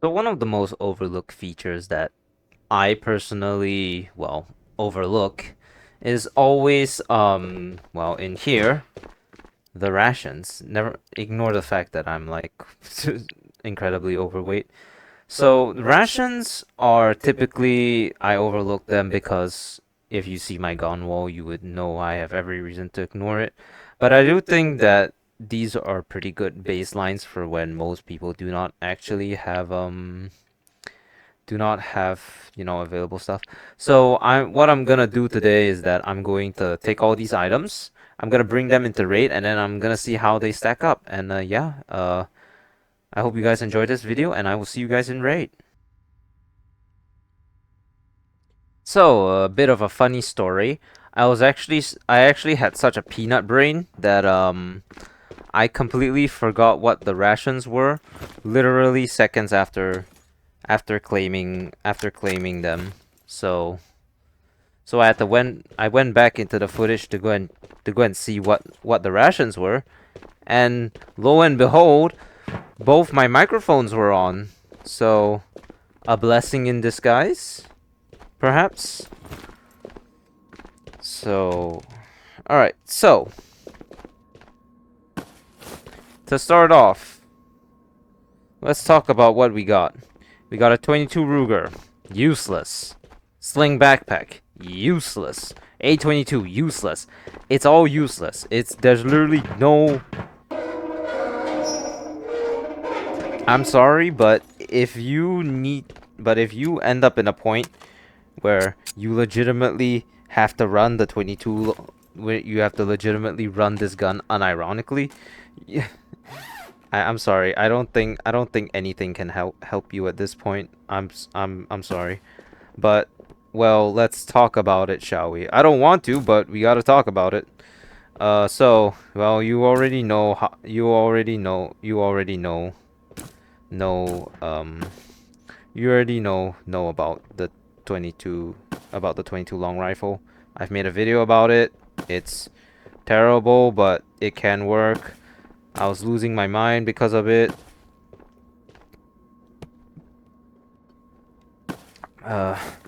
So one of the most overlooked features that I personally, well, overlook is always, well, in here, the rations. Never ignore the fact that I'm like incredibly overweight. So rations are typically, I overlook them because if you see my gun wall, you would know I have every reason to ignore it. But I do think that these are pretty good baselines for when most people do not have, available stuff. So what I'm gonna do today is that I'm going to take all these items, I'm gonna bring them into raid, and then I'm gonna see how they stack up. And yeah, I hope you guys enjoyed this video, and I will see you guys in raid. So a bit of a funny story. I actually had such a peanut brain that I completely forgot what the rations were, literally seconds after claiming them. So. So I went back into the footage to go and see what the rations were, and lo and behold, both my microphones were on. So a blessing in disguise, perhaps. So, all right. So to start off, let's talk about what we got. We got a 22 Ruger, useless. Sling backpack, useless. A22, useless. It's all useless. There's literally no. I'm sorry, but if you end up in a point where you legitimately have to run the 22, where you have to legitimately run this gun unironically, yeah, I'm sorry. I don't think anything can help you at this point. I'm sorry. But well, let's talk about it, shall we? I don't want to, but we got to talk about it. So, well, you already know, you already know about the 22, about the 22 long rifle. I've made a video about it. It's terrible, but it can work. I was losing my mind because of it.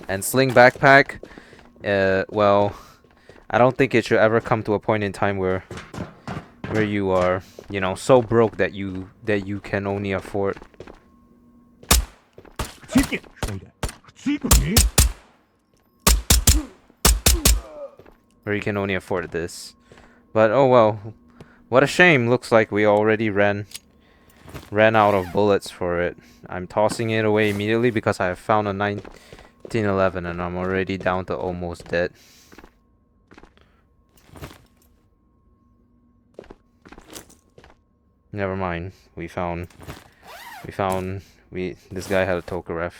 And sling backpack. Well, I don't think it should ever come to a point in time where you are, so broke that you can only afford where you can only afford this. But oh well, what a shame. Looks like we already ran out of bullets for it. I'm tossing it away immediately because I have found a 1911 and I'm already down to almost dead. Never mind. This guy had a Tokarev.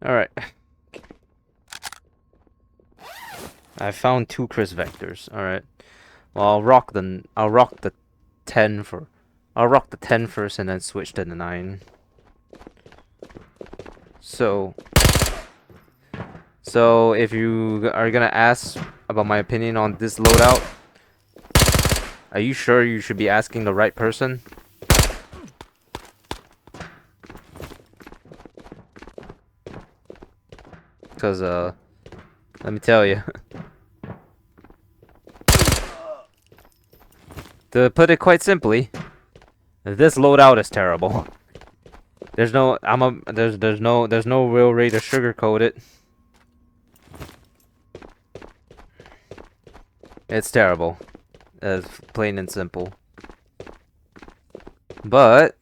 Alright. I found 2 Chris vectors. Alright. Well, I'll rock the 10 for I'll rock the 10 first and then switch to the 9. So if you are gonna ask about my opinion on this loadout, are you sure you should be asking the right person? Cause let me tell you. To put it quite simply, this loadout is terrible. There's no there's no real way to sugarcoat it. It's terrible. As plain and simple. But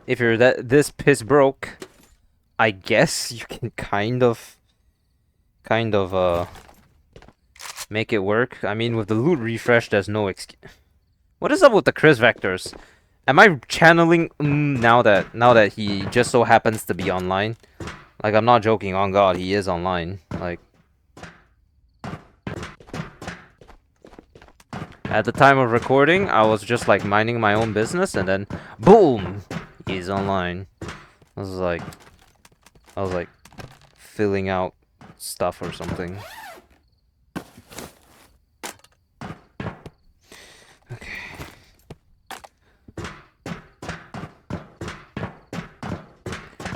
if you're this piss broke, I guess you can kind of make it work. I mean, with the loot refresh, there's no excuse. What is up with the Chris vectors? Am I channeling now that he just so happens to be online? Like, I'm not joking. On God, he is online. Like, at the time of recording, I was just like minding my own business, and then boom, he's online. I was like, I was like filling out stuff or something. Okay.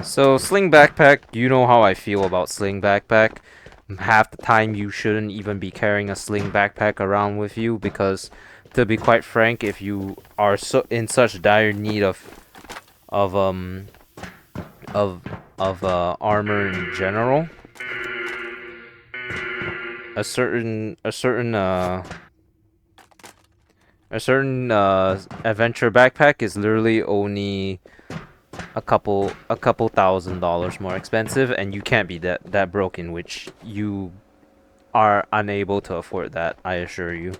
So sling backpack, you know how I feel about sling backpack. Half the time you shouldn't even be carrying a sling backpack around with you because, to be quite frank, if you are so in such dire need of um of armor in general, a certain adventure backpack is literally only a couple $1,000s more expensive, and you can't be that broken, which you are unable to afford that, I assure you.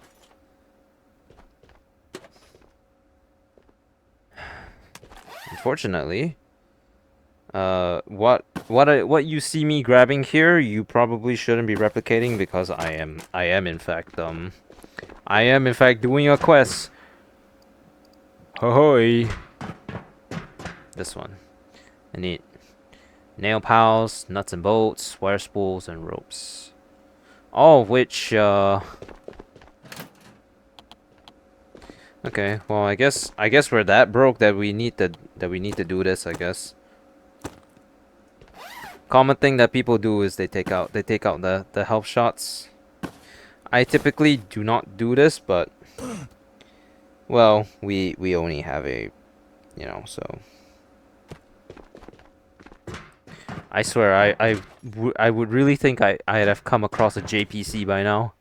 Unfortunately, what you see me grabbing here, you probably shouldn't be replicating because I am in fact doing a quest. Hohoi. This one. I need nail pals, nuts and bolts, wire spools, and ropes. All of which, okay, well, I guess we're that broke that we need to do this, I guess. Common thing that people do is they take out the health shots. I typically do not do this, but well, we only have a, so I swear I would really think I'd have come across a JPC by now.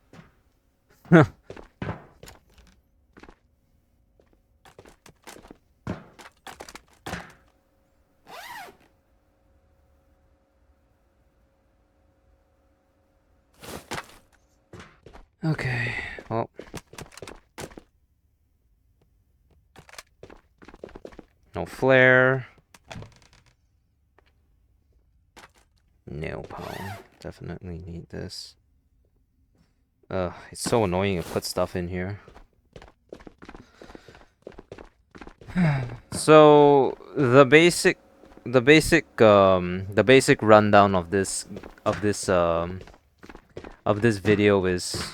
Okay, well. No flare. Nail palm. Definitely need this. It's so annoying to put stuff in here. So the basic rundown of this video is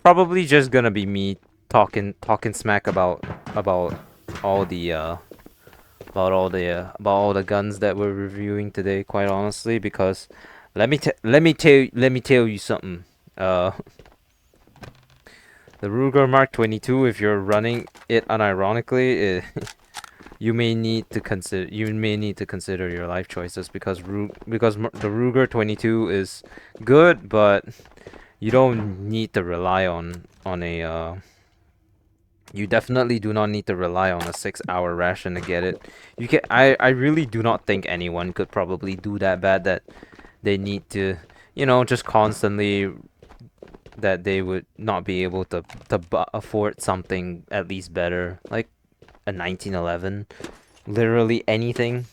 probably just gonna be me talking smack about all the about all the guns that we're reviewing today, quite honestly, because let me tell you something. The Ruger Mark 22, if you're running it unironically, you may need to consider your life choices, because the Ruger 22 is good, but you don't need to rely on a you definitely do not need to rely on a 6-hour ration to get it. I really do not think anyone could probably do that bad that they need to, just constantly, that they would not be able to afford something at least better, like a 1911, literally anything.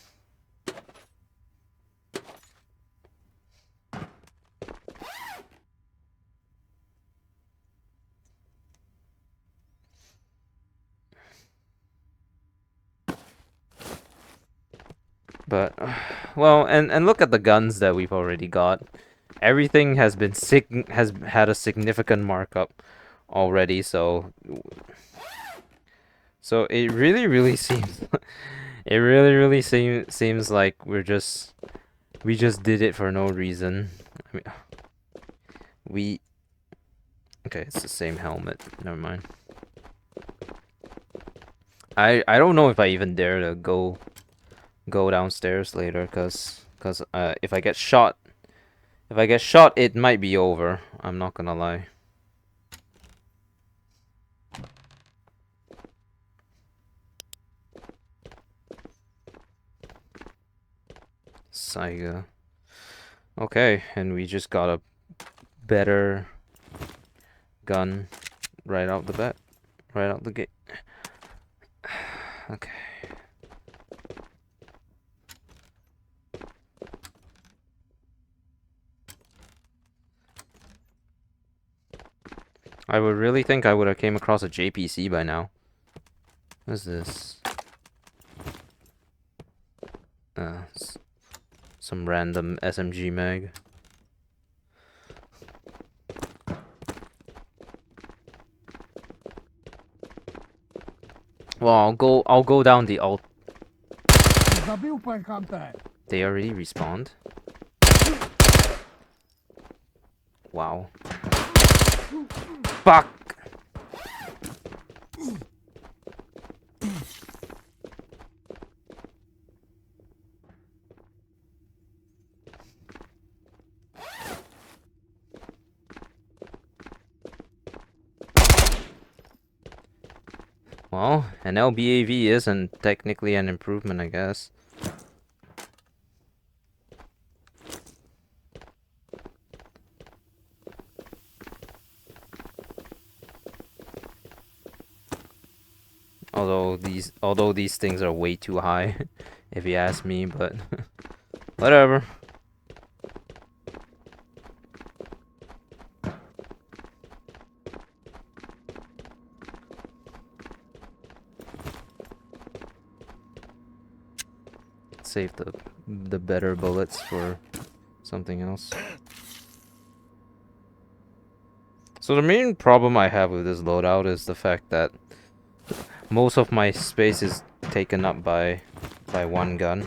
But well, and look at the guns that we've already got. Everything has had a significant markup already, so it really seems it really seems like we just did it for no reason. I mean, okay, it's the same helmet. Never mind. I don't know if I even dare to go downstairs later, cause if I get shot, it might be over. I'm not gonna lie. Saiga. Okay, and we just got a better gun right out the gate. Okay. I would really think I would have came across a JPC by now. What is this? some random SMG mag. Well, I'll go down the alt. They already respawned. Wow. Fuck! Well, an LBAV isn't technically an improvement, I guess. Although these things are way too high, if you ask me, but whatever. Save the better bullets for something else. So the main problem I have with this loadout is the fact that most of my space is taken up by one gun.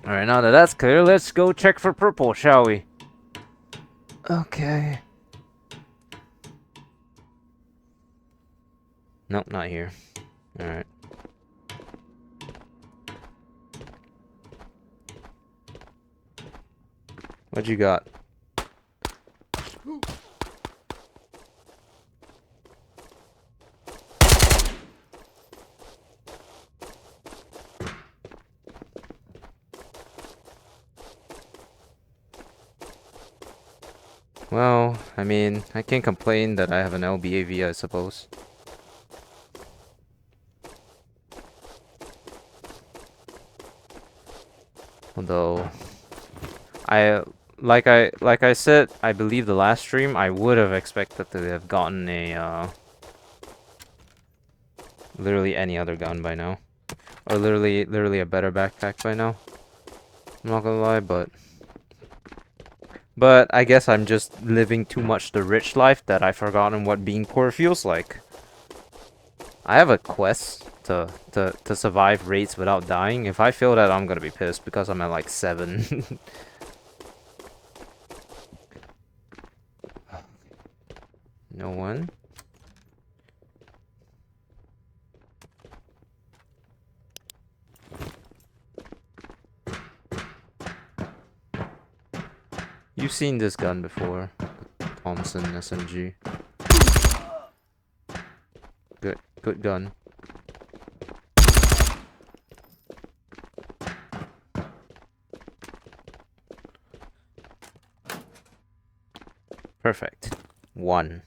Alright, now that that's clear, let's go check for purple, shall we? Okay. Nope, not here. Alright. What you got? Well, I mean, I can't complain that I have an LBAV, I suppose. Although, like I said, I believe the last stream, I would have expected to have gotten a literally any other gun by now, or literally a better backpack by now. I'm not gonna lie, but I guess I'm just living too much the rich life that I've forgotten what being poor feels like. I have a quest to survive raids without dying. If I fail that, I'm gonna be pissed because I'm at like 7. No one. You've seen this gun before. Thompson SMG. Good gun. Perfect. 1.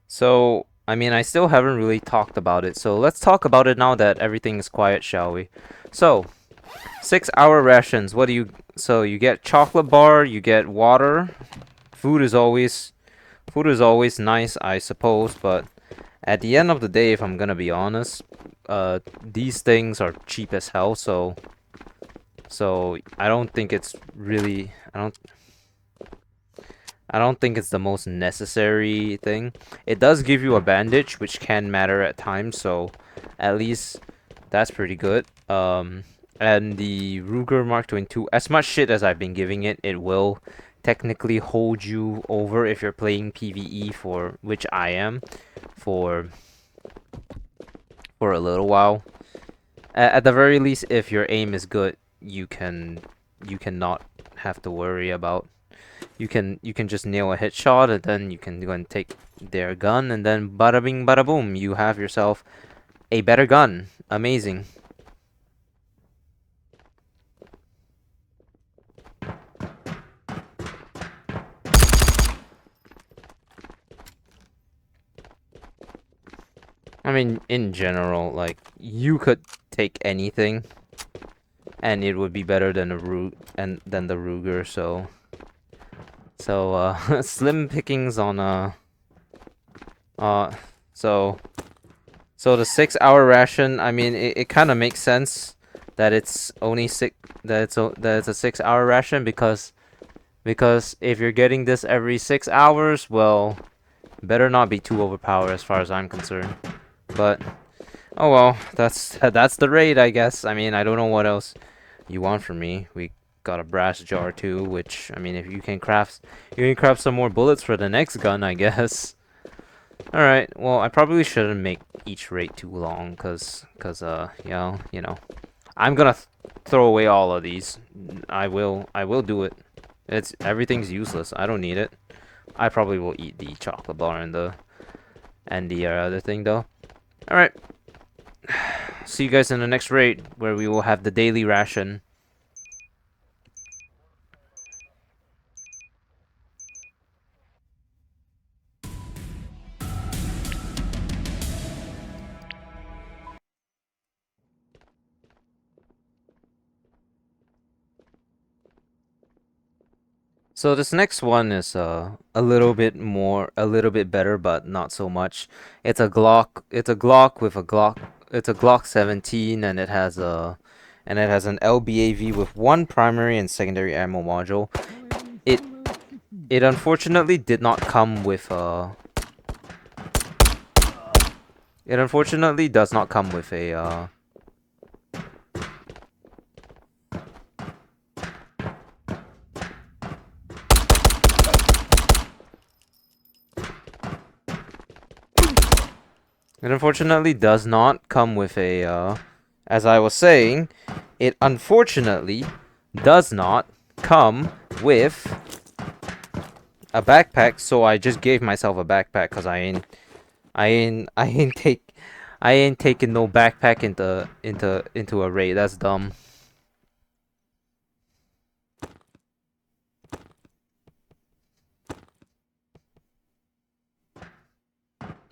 So, I mean, I still haven't really talked about it, so let's talk about it now that everything is quiet, shall we? So, 6-hour rations. What do you... So, you get chocolate bar, you get water. Food is always nice, I suppose, but at the end of the day, if I'm gonna be honest, these things are cheap as hell, so I don't think it's really... I don't think it's the most necessary thing. It does give you a bandage, which can matter at times, so at least that's pretty good. And the Ruger Mark 22, as much shit as I've been giving it, it will technically hold you over if you're playing PvE, for which I am, for a little while. At the very least, if your aim is good, you cannot have to worry about. You can just nail a headshot, and then you can go and take their gun, and then bada bing bada boom, you have yourself a better gun. Amazing. I mean, in general, like, you could take anything, and it would be better than the Ruger. So slim pickings on So the 6 hour ration, I mean, it kind of makes sense that it's only that it's a 6 hour ration because if you're getting this every 6 hours, well, better not be too overpowered as far as I'm concerned. But oh well, that's the raid, I guess. I mean, I don't know what else you want from me. We got a brass jar too, which I mean, if you can craft some more bullets for the next gun, I guess. All right. Well, I probably shouldn't make each raid too long, you know, I'm gonna throw away all of these. I will do it. Everything's useless. I don't need it. I probably will eat the chocolate bar and the other thing though. All right. See you guys in the next raid where we will have the daily ration. So this next one is a little bit better, but not so much. It's a Glock. It's a Glock with a Glock. It's a Glock 17, and it has an LBAV with one primary and secondary ammo module. It it unfortunately did not come with It unfortunately does not come with a. It unfortunately does not come with a. As I was saying, it unfortunately does not come with a backpack. So I just gave myself a backpack because I ain't taking no backpack into a raid. That's dumb.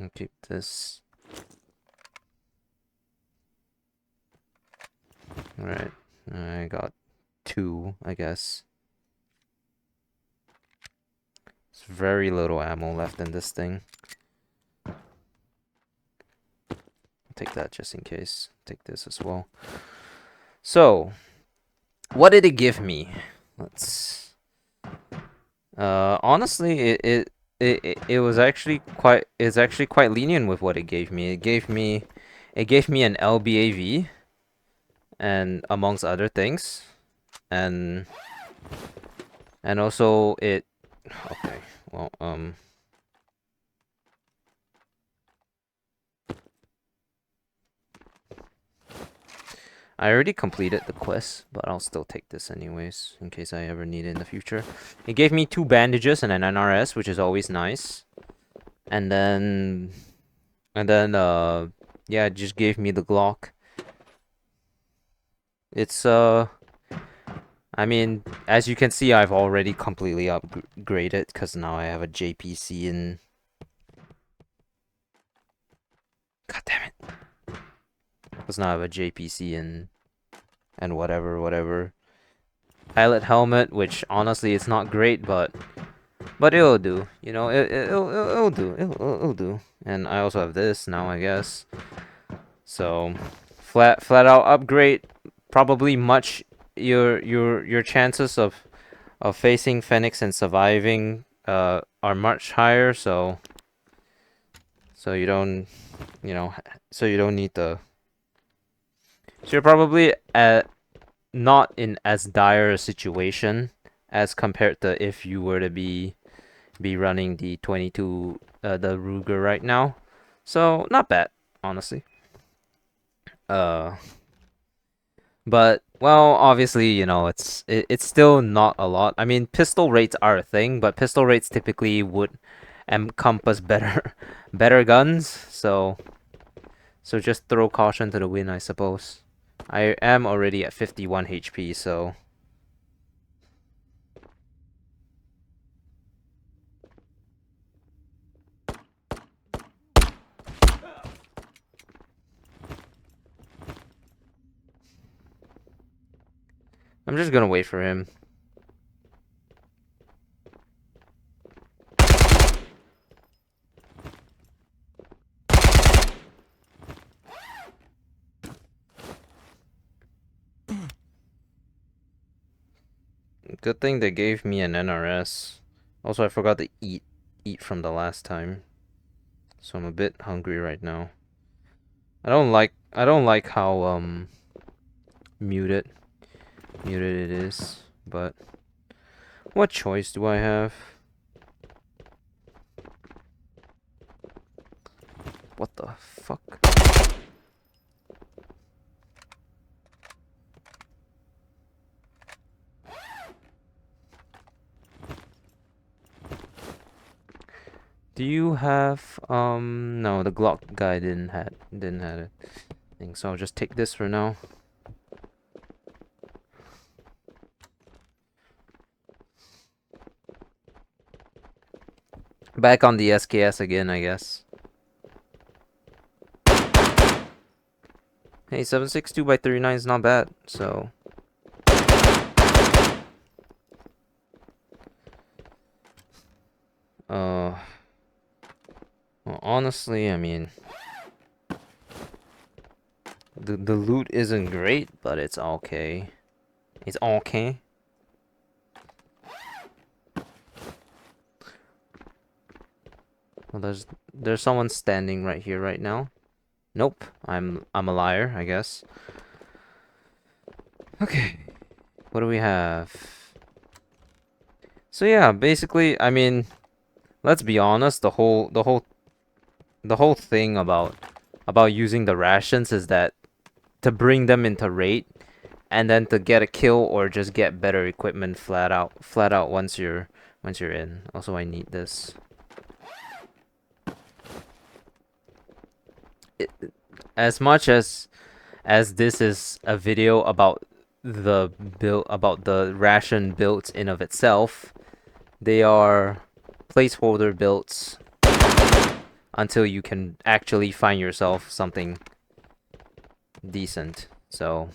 I'll keep this. Alright. I got 2, I guess. There's very little ammo left in this thing. I'll take that just in case. Take this as well. So, what did it give me? Let's. Honestly, it was actually quite. It's actually quite lenient with what it gave me. It gave me an LBAV, and amongst other things, and also it. Okay, well, I already completed the quest, but I'll still take this anyways, in case I ever need it in the future. It gave me 2 bandages and an NRS, which is always nice. And then... yeah, it just gave me the Glock. It's, I mean, as you can see, I've already completely upgraded, because now I have a JPC and... God damn it. Because now I have a JPC and whatever. Pilot helmet, which honestly it's not great, but it'll do. You know, it'll do. It'll do. And I also have this now, I guess. So flat out upgrade. Probably much your chances of facing Phoenix and surviving are much higher. So you don't need the. So you're probably not in as dire a situation as compared to if you were to be running the 22 the Ruger right now. So not bad, honestly. But well, obviously, you know, it's still not a lot. I mean, pistol rates are a thing, but pistol rates typically would encompass better better guns. So just throw caution to the wind, I suppose. I am already at 51 HP, so I'm just gonna wait for him. Good thing they gave me an NRS. Also, I forgot to eat from the last time, so I'm a bit hungry right now. I don't like how muted it is, but what choice do I have? What the fuck? Do you have no, the Glock guy didn't have it. So I'll just take this for now. Back on the SKS again, I guess. Hey, 7.62 by 39 is not bad, so well, honestly, I mean, the loot isn't great, but it's okay. It's okay. Well, there's someone standing right here right now. Nope, I'm a liar, I guess. Okay, what do we have? So yeah, basically, I mean, let's be honest. The whole thing about using the rations is that to bring them into rate, and then to get a kill or just get better equipment flat out once you're in. Also, I need this. As much as this is a video about the ration builds in of itself, they are placeholder builds until you can actually find yourself something decent. So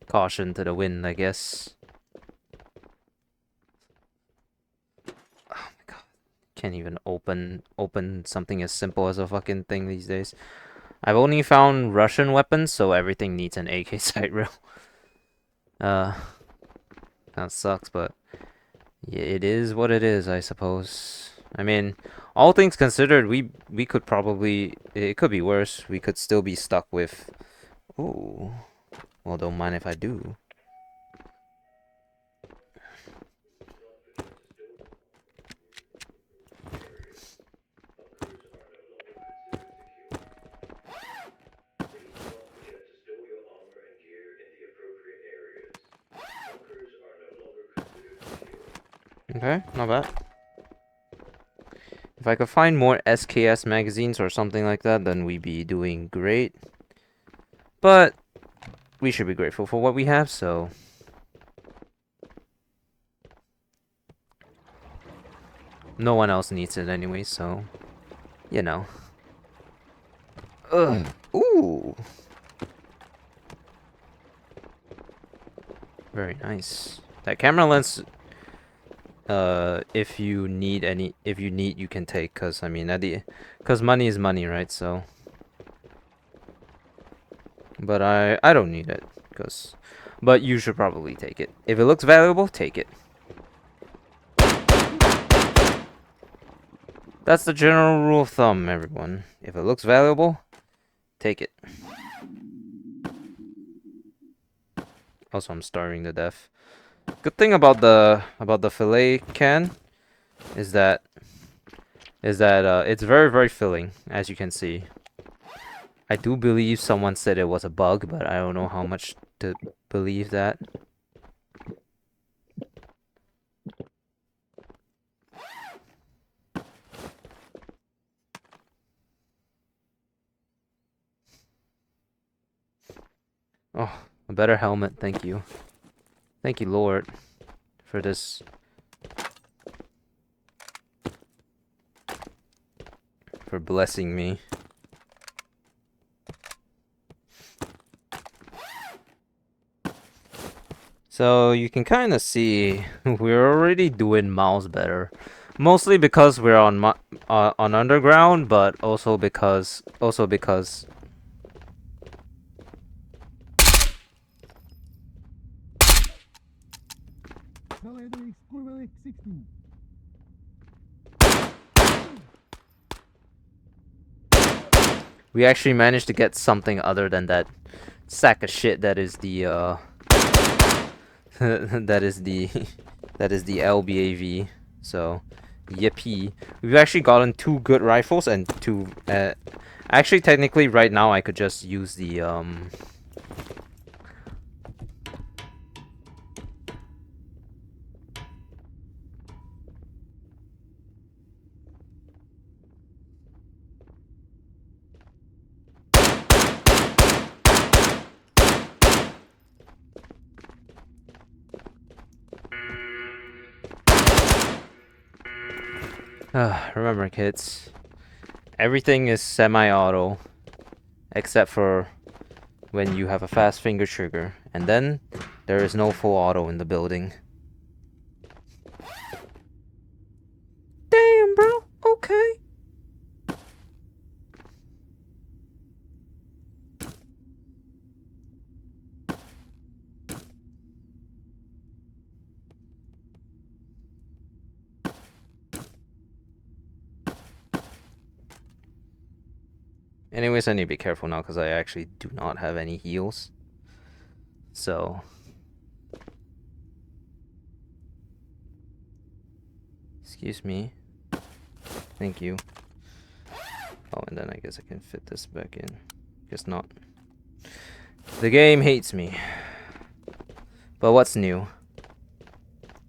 caution to the wind, I guess. Oh my god. Can't even open something as simple as a fucking thing these days. I've only found Russian weapons, so everything needs an AK sight rail. That sucks, but yeah, it is what it is, I suppose. I mean, all things considered, we could probably, it could be worse. We could still be stuck with, ooh, well, don't mind if I do. Okay, not bad. If I could find more SKS magazines or something like that, then we'd be doing great. But we should be grateful for what we have, so no one else needs it anyway, so you know. Ugh. Ooh. Very nice. That camera lens, if you need, you can take, cause I mean, cause money is money, right? So, but I don't need it, but you should probably take it. If it looks valuable, take it. That's the general rule of thumb, everyone. If it looks valuable, take it. Also, I'm starving to death. Good thing about the fillet can is that it's very, very filling, as you can see. I do believe someone said it was a bug, but I don't know how much to believe that. Oh, a better helmet, thank you. Thank you, Lord, for this. For blessing me. So you can kind of see we're already doing miles better, mostly because we're on underground, but also because We actually managed to get something other than that sack of shit that is the that is the that is the LBAV. So, yippee. We've actually gotten 2 good rifles and 2 actually technically right now I could just use the remember kids, everything is semi-auto except for when you have a fast finger trigger, and then there is no full auto in the building. Damn, bro. Okay. Anyways, I need to be careful now because I actually do not have any heals. So, excuse me. Thank you. Oh, and then I guess I can fit this back in. Guess not. The game hates me. But what's new?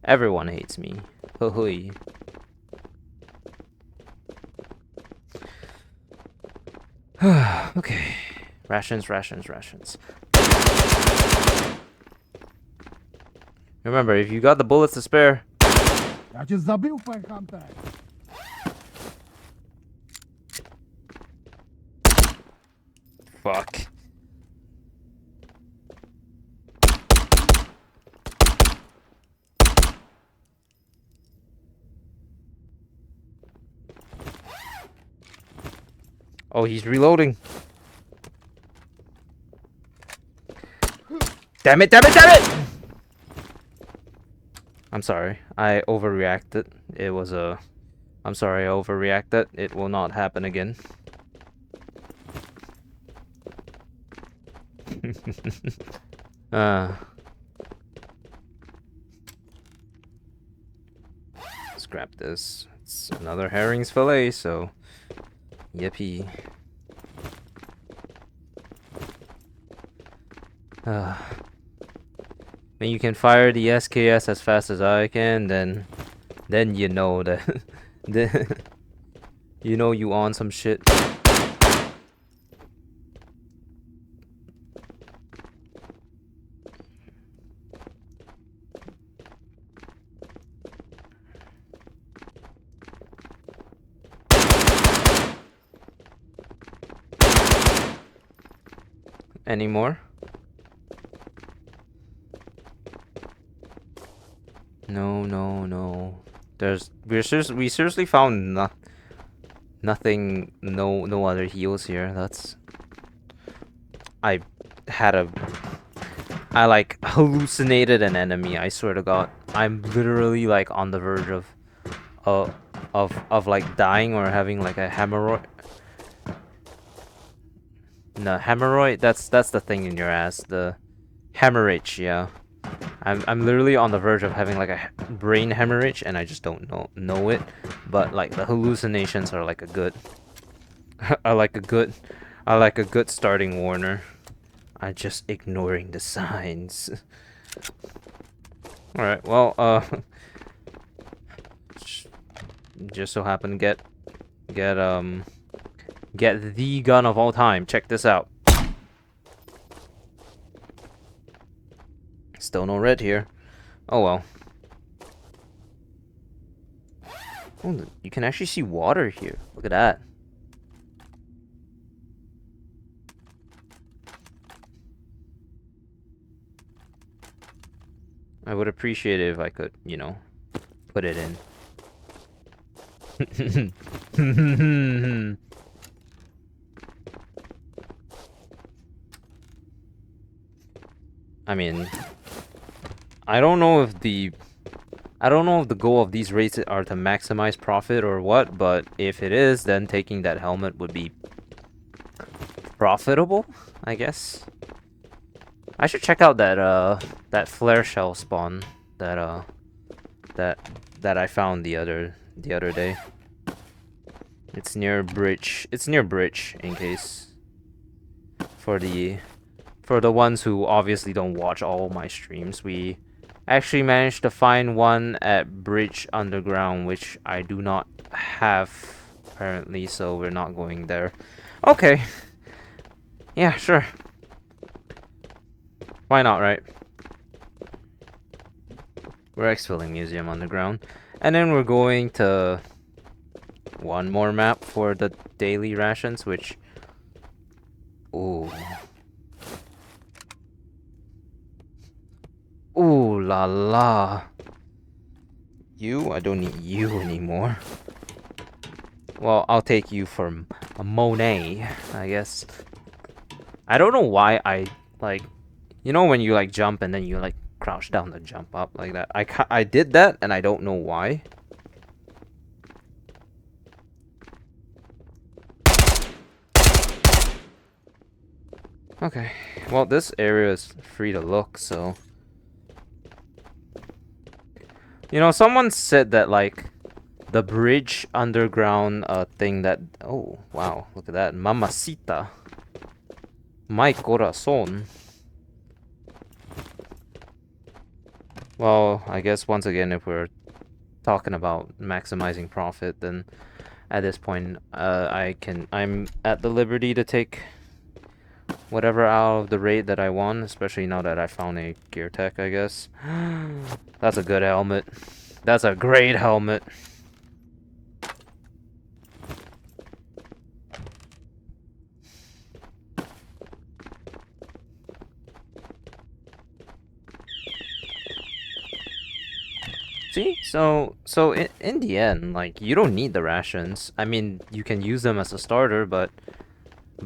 Everyone hates me. Hoo-hoo. Okay. Rations, rations, rations. Remember, if you got the bullets to spare. Я тебя забил, Файхантер. Fuck. Oh, he's reloading. Damn it, damn it, damn it! I'm sorry. I overreacted. It was a... I'm sorry, I overreacted. It will not happen again. Scrap this. It's another herring's fillet, so... Yippee. When you can fire the SKS as fast as I can, then you know that you know you on some shit. Any more? No, no, no. We seriously found nothing, no other heals here. That's... I like hallucinated an enemy, I swear to God. I'm literally like on the verge of like dying or having like a hemorrhoid. No, hemorrhoid, that's the thing in your ass. The hemorrhage, yeah. I'm literally on the verge of having like a brain hemorrhage and I just don't know it. But like the hallucinations are like a good I like a good starting warner. I'm just ignoring the signs. Alright, well, just so happen to get the gun of all time. Check this out. Still no red here. Oh well. Oh, you can actually see water here. Look at that. I would appreciate it if I could, you know, put it in. I mean, I don't know if the goal of these raids are to maximize profit or what, but if it is, then taking that helmet would be profitable, I guess. I should check out that flare shell spawn that that that I found the other day. It's near bridge. It's near bridge in case for the ones who obviously don't watch all my streams. We actually managed to find one at Bridge Underground, which I do not have apparently, so we're not going there. Okay. Yeah, sure. Why not, right? We're exfilling Museum Underground. And then we're going to one more map for the daily rations, which... Ooh. Ooh la la. You? I don't need you anymore. Well, I'll take you for a Monet, I guess. I don't know why I, like... You know when you, like, jump and then you, like, crouch down to jump up like that? I did that, and I don't know why. Okay. Well, this area is free to look, so... You know, someone said that, like, the bridge underground thing that... Oh, wow. Look at that. Mamacita. My corazón. Well, I guess once again, if we're talking about maximizing profit, then at this point, I'm at the liberty to take whatever out of the raid that I want, especially now that I found a gear tech, I guess. That's a good helmet. That's a great helmet. See, so in the end, like, you don't need the rations. I mean, you can use them as a starter, but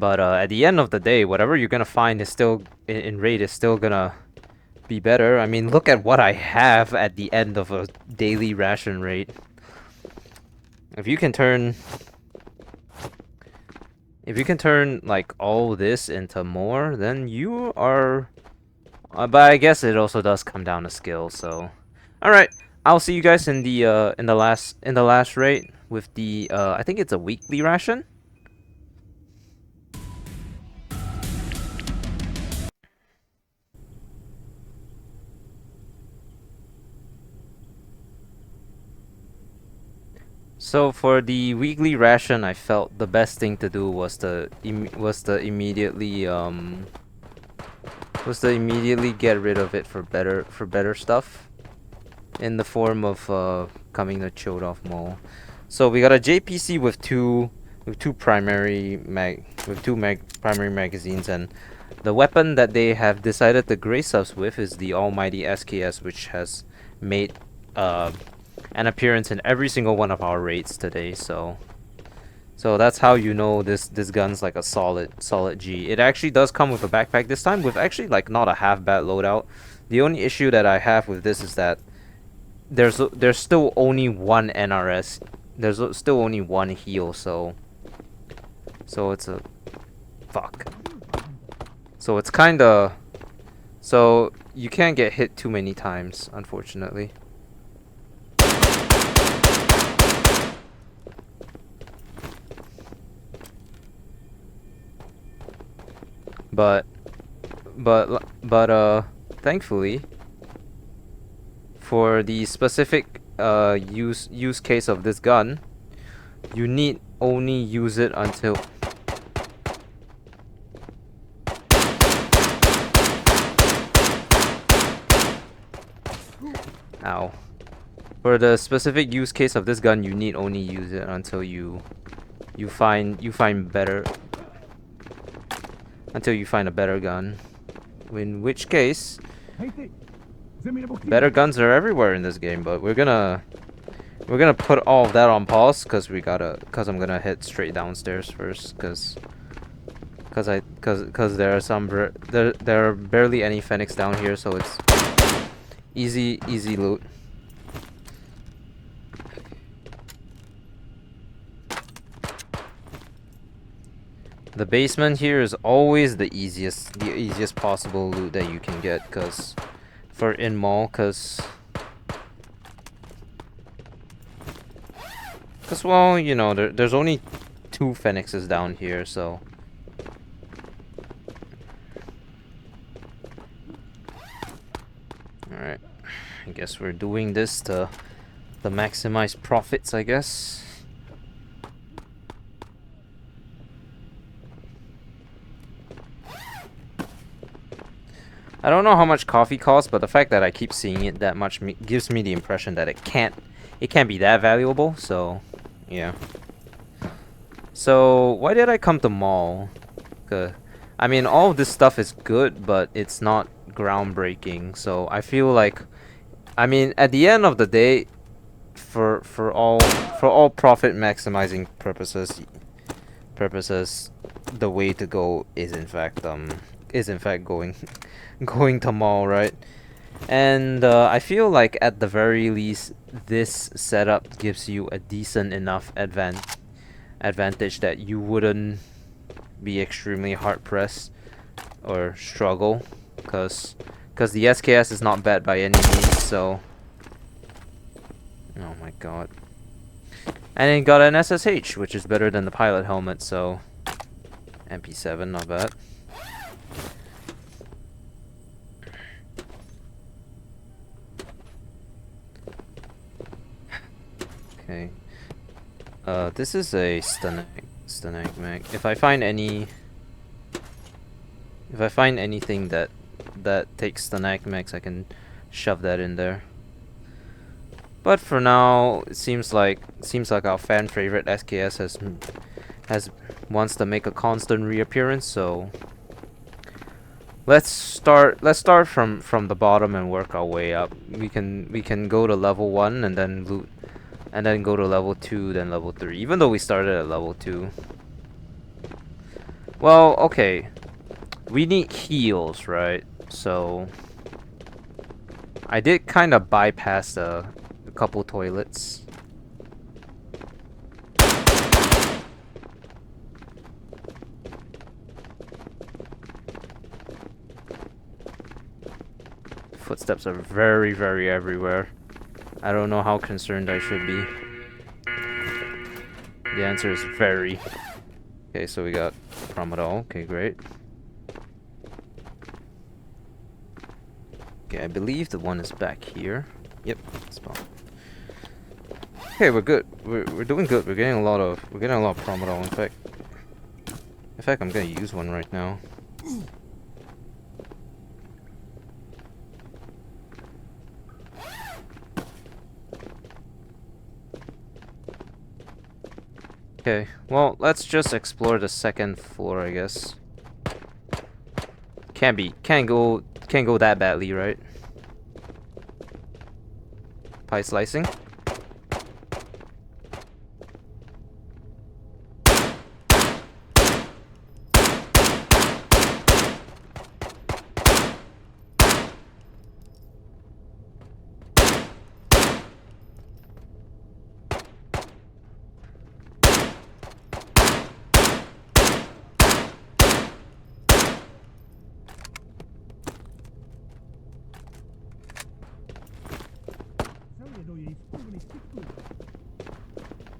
at the end of the day, whatever you're gonna find is still in raid is still gonna be better. I mean, look at what I have at the end of a daily ration raid. If you can turn like all this into more, then you are. But I guess it also does come down to skill. So, all right. I'll see you guys in the last raid with the I think it's a weekly ration. So for the weekly ration, I felt the best thing to do was to immediately get rid of it for better stuff in the form of coming to chilled off mall. So we got a JPC with two primary primary magazines, and the weapon that they have decided to grace us with is the almighty SKS, which has made an appearance in every single one of our raids today. So that's how you know this gun's like a solid G. It actually does come with a backpack this time, with actually like not a half bad loadout. The only issue that I have with this is that there's still only one NRS. There's still only one heal, so it's a fuck. So it's kinda, so you can't get hit too many times, unfortunately. But thankfully, for the specific use case of this gun, you need only use it until ow. For the specific use case of this gun, you need only use it until you find better, until you find a better gun. In which case, better guns are everywhere in this game, but we're gonna put all of that on pause because I'm gonna head straight downstairs first, because there are there are barely any Fenix down here, so it's easy loot. The basement here is always the easiest possible loot that you can get, cause for in mall, cause well, you know, there's only 2 phoenixes down here, so. Alright, I guess we're doing this to maximize profits, I guess. I don't know how much coffee costs, but the fact that I keep seeing it that much gives me the impression that it can't be that valuable, so yeah. So why did I come to mall? I mean, all of this stuff is good, but it's not groundbreaking, so I feel like, I mean, at the end of the day, for all profit maximizing purposes, the way to go is in fact going going to mall, right? And I feel like at the very least, this setup gives you a decent enough advantage that you wouldn't be extremely hard pressed or struggle, because the SKS is not bad by any means. So, oh my god, and it got an SSH, which is better than the pilot helmet. So, MP7, not bad. Okay. This is a stunag mag. If I find anything that takes stunag mags, I can shove that in there. But for now, it seems like our fan favorite SKS wants to make a constant reappearance. So let's start from the bottom and work our way up. We can go to level 1 and then loot. And then go to level 2, then level 3. Even though we started at level 2. Well, okay. We need heals, right? So I did kind of bypass a couple toilets. Footsteps are very, very everywhere. I don't know how concerned I should be. The answer is very. Okay, so we got Promadol. Okay, great. Okay, I believe the one is back here. Yep, spot. Okay, we're good. We're doing good. We're getting a lot of Promadol. In fact, I'm gonna use one right now. Okay, well, let's just explore the second floor, I guess. Can't go that badly, right? Pie slicing.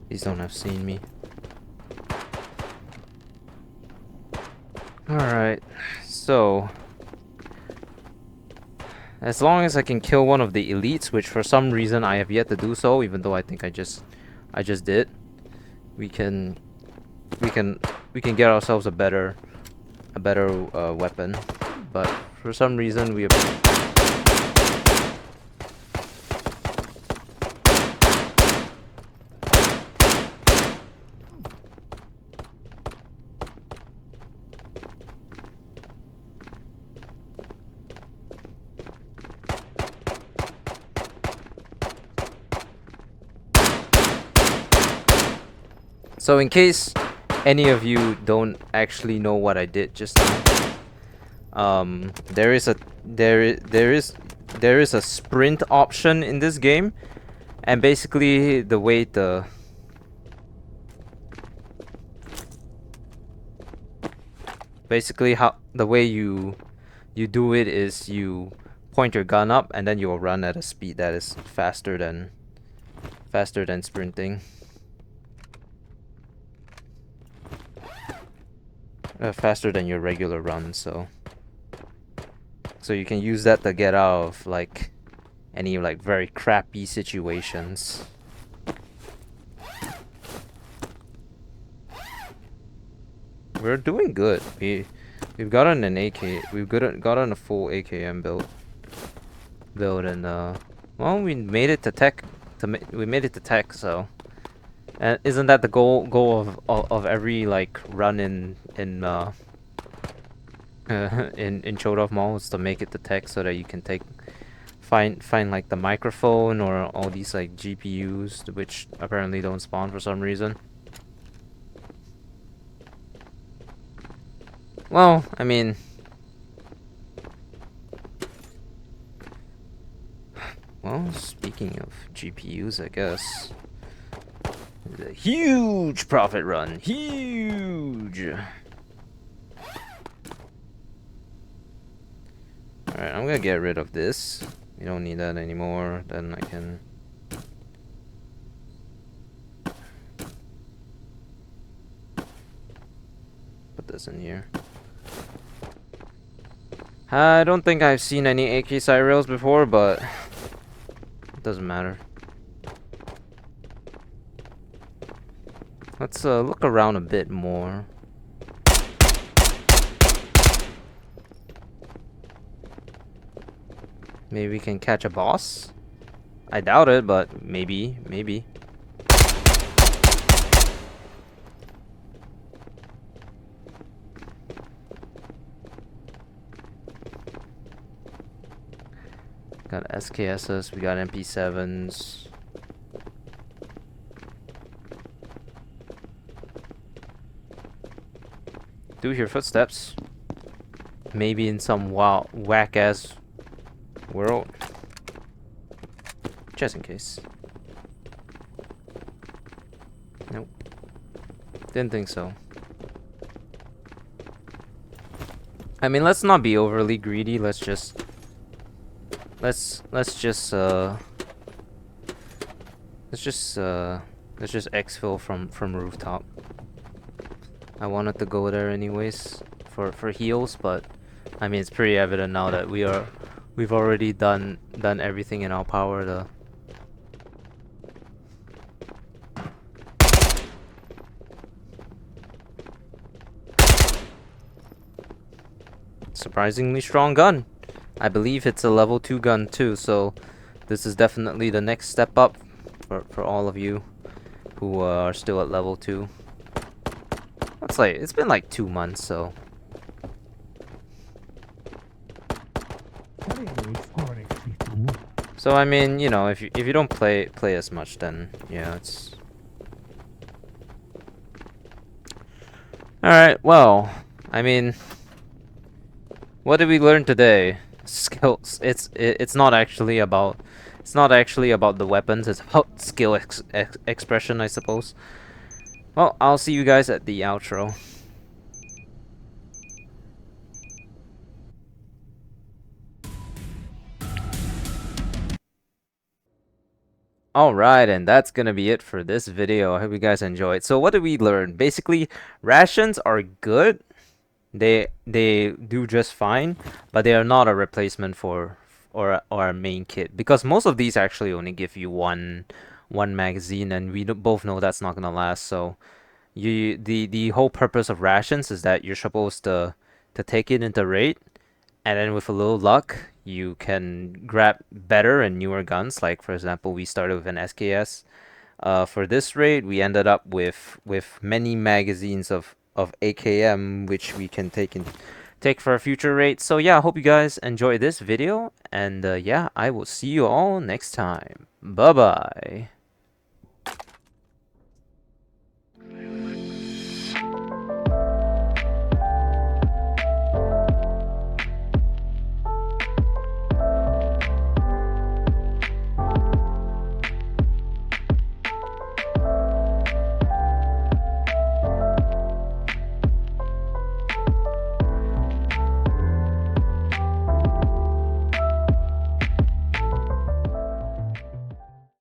These don't have seen me. Alright, so as long as I can kill one of the elites, which for some reason I have yet to do so, even though I think I just did, we can get ourselves a better weapon. But for some reason we have. So in case any of you don't actually know what I did just now, there is a sprint option in this game, and basically the way Basically, how the way you do it is you point your gun up and then you'll run at a speed that is faster than sprinting. Faster than your regular run, so you can use that to get out of like any like very crappy situations. We're doing good. We've gotten an AK. We've gotten a full AKM build, and well, we made it to tech. We made it to tech, so. And isn't that the goal of every like run in in Chodov Mall, is to make it to tech so that you can find like the microphone or all these like GPUs, which apparently don't spawn for some reason. Well, I mean, well, speaking of GPUs, I guess it's a huge profit run, huge. Alright, I'm gonna get rid of this. We don't need that anymore. Then I can... put this in here. I don't think I've seen any AK side rails before, but... it doesn't matter. Let's look around a bit more. Maybe we can catch a boss? I doubt it, but maybe. Got SKSs, we got MP7s. Do hear footsteps. Maybe in some wild, whack-ass world. Just in case. Nope. Didn't think so. I mean, let's not be overly greedy. Let's just exfil from rooftop. I wanted to go there anyways for heals, but I mean it's pretty evident now that we've already done everything in our power to. Surprisingly strong gun. I believe it's a level 2 gun too, so this is definitely the next step up for all of you who are still at level 2. It's been like 2 months, so I mean, you know, if you don't play as much, then yeah, it's all right. Well, I mean, what did we learn today? Skills. It's not actually about the weapons. It's about skill expression, I suppose. Well, I'll see you guys at the outro. Alright, and that's gonna be it for this video. I hope you guys enjoyed. So what did we learn? Basically, rations are good. They do just fine, but they are not a replacement for or a main kit, because most of these actually only give you one magazine, and we both know that's not gonna last. So the whole purpose of rations is that you're supposed to take it into raid, and then with a little luck you can grab better and newer guns. Like for example, we started with an SKS. For this raid, we ended up with many magazines of AKM, which we can take for a future raid. So yeah, I hope you guys enjoyed this video, and yeah, I will see you all next time. Bye bye.